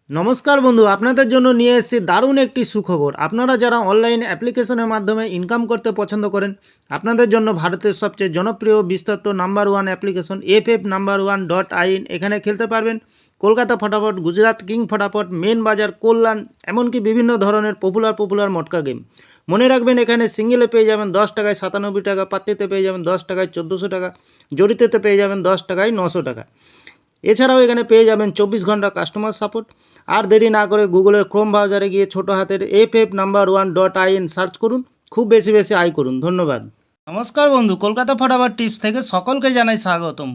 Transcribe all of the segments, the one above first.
নমস্কার বন্ধু, আপনাদের জন্য নিয়ে এসেছি দারুণ একটি সুখবর। আপনারা যারা অনলাইন অ্যাপ্লিকেশনের মাধ্যমে ইনকাম করতে পছন্দ করেন, আপনাদের জন্য ভারতের সবচেয়ে জনপ্রিয় বিস্তৃত নাম্বার ওয়ান অ্যাপ্লিকেশন FF1.in এখানে খেলতে পারবেন। কলকাতা ফটাফট, গুজরাট কিং ফটাফট, মেন বাজার, কল্যাণ, এমনকি বিভিন্ন ধরনের পপুলার মটকা গেম। মনে রাখবেন, এখানে সিঙ্গেলে পেয়ে যাবেন 10 টাকায় 97 টাকা, পাত্তিতে পেয়ে যাবেন 10 টাকায় 1400 টাকা, জড়িতেতে পেয়ে যাবেন 10 টাকায় 900 টাকা। এছাড়াও এখানে পেয়ে যাবেন 24 ঘন্টা কাস্টমার সাপোর্ট। আর দেরি না করে গুগলের ক্রোম ব্রাউজারে গিয়ে ছোটো হাতের FF1.in সার্চ করুন, খুব বেশি আয় করুন। ধন্যবাদ। নমস্কার বন্ধু, কলকাতা ফটাফট টিপস থেকে সকলকে জানাই স্বাগতম।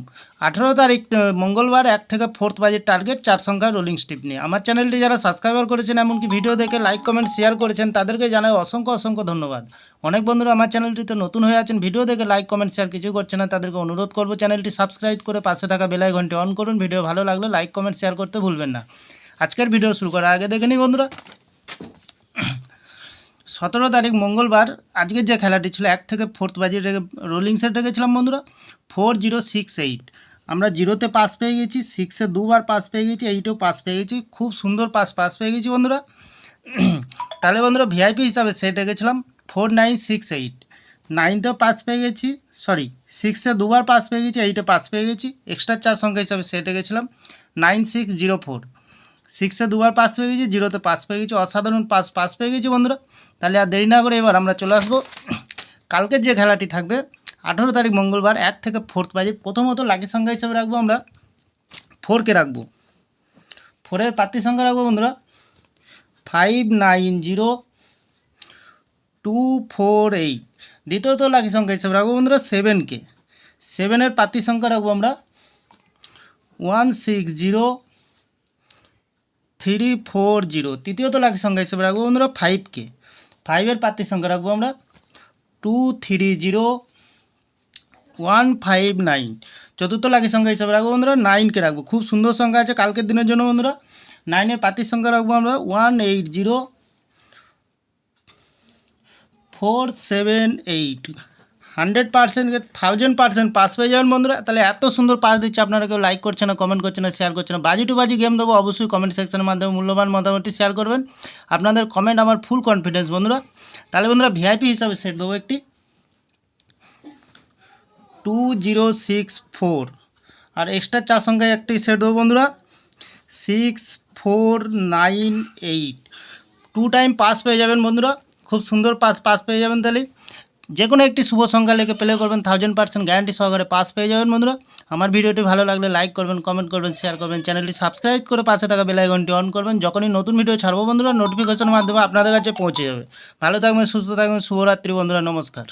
18 তারিখ মঙ্গলবার 1 থেকে 4 বাজের টার্গেট 4 সংখ্যার রোলিং স্টিপ নিয়ে। আমার চ্যানেলটি যারা সাবস্ক্রাইবার করেছেন, এমনকি ভিডিও দেখে লাইক কমেন্ট শেয়ার করেছেন, তাদেরকে জানাই অসংখ্য ধন্যবাদ। অনেক বন্ধুরা আমার চ্যানেলটিতে নতুন হয়ে আছেন, ভিডিও দেখে লাইক কমেন্ট শেয়ার কিছু করছে না, তাদেরকে অনুরোধ করবো চ্যানেলটি সাবস্ক্রাইব করে পাশে থাকা বেল আইকনটি অন করুন। ভিডিও ভালো লাগলে লাইক কমেন্ট শেয়ার করতে ভুলবেন না। আজকের ভিডিও শুরু করার আগে দেখে নিই বন্ধুরা, 17 তারিখ মঙ্গলবার আজকের যে খেলাটি ছিল 1 থেকে 4 বাজির রোলিং সেট রেখেছিলাম বন্ধুরা 4068। আমরা জিরোতে পাস পেয়ে গেছি, 6-এ দুবার পাস পেয়ে গেছি, 8-এও পাস পেয়ে গেছি। খুব সুন্দর পাস পেয়ে গেছি বন্ধুরা। তাহলে বন্ধুরা ভিআইপি হিসাবে সেট রেখেছিলাম 4968। 9তেও পাস পেয়ে গেছি, 6-এ দুবার পাস পেয়ে গেছি, 8-এ পাস পেয়ে গেছি। এক্সট্রা 4 সংখ্যা হিসাবে সেট রেখেছিলাম 9604। 6-এ দুবার পাস পেয়ে গেছি, 0-তে পাস পেয়ে গেছি। অসাধারণ পাস পেয়ে গেছি বন্ধুরা। তাহলে আর দেরি না করে এবার আমরা চলে আসবো কালকের যে খেলাটি থাকবে 18 তারিখ মঙ্গলবার 1 থেকে 4 বাজে। প্রথমত লাকি সংখ্যা হিসাবে রাখবো আমরা 4কে রাখবো। 4-এর প্রার্থী সংখ্যা রাখবো বন্ধুরা 590248। দ্বিতীয়ত লাকি সংখ্যা হিসাবে রাখবো বন্ধুরা 7কে। 7-এর প্রার্থী সংখ্যা রাখবো আমরা 160340। তৃতীয়ত লাকি সংখ্যা হিসেবে রাখবো বন্ধুরা 5কে। 5-এর প্রার্থী সংখ্যা রাখবো আমরা 230159। চতুর্থ লাকি সংখ্যা হিসেবে রাখবো বন্ধুরা 9কে রাখবো। খুব সুন্দর সংখ্যা আছে কালকের দিনের জন্য বন্ধুরা। 9-এর প্রার্থীর সংখ্যা রাখবো আমরা 180478। 100% 1000% পাস পেয়ে যাবেন বন্ধুরা। তাহলে এত সুন্দর পাস দিচ্ছে, আপনারা কেউ লাইক করছে না, কমেন্ট করছে না, শেয়ার করছে না। বাজি টু বাজি গেম দেবো, অবশ্যই কমেন্ট সেকশনের মাধ্যমে মূল্যবান মতামতটি শেয়ার করবেন। আপনাদের কমেন্ট আমার ফুল কনফিডেন্স বন্ধুরা। তাহলে বন্ধুরা ভিআইপি হিসাবে সেট দেবো একটি 2064। আর এক্সট্রা 4 সংখ্যায় একটি সেট দেবো বন্ধুরা 6498। 2 টাইম পাস পেয়ে যাবেন বন্ধুরা। খুব সুন্দর পাস পেয়ে যাবেন। তাহলে যে কোনো একটি শুভ সংখ্যা লিখে প্লে করবেন, 1000% গ্যারান্টি সহকারে পাস পেয়ে যাবেন বন্ধুরা। আমার ভিডিওটি ভালো লাগলে লাইক করবেন, কমেন্ট করবেন, শেয়ার করবেন, চ্যানেলটি সাবস্ক্রাইব করে পাশে থাকা বেল আইকনটি অন করবেন। যখনই নতুন ভিডিও ছাড়বো বন্ধুরা, নোটিফিকেশনের মাধ্যমে আপনাদের কাছে পৌঁছে যাবে। ভালো থাকবেন, সুস্থ থাকবেন, শুভরাত্রি বন্ধুরা, নমস্কার।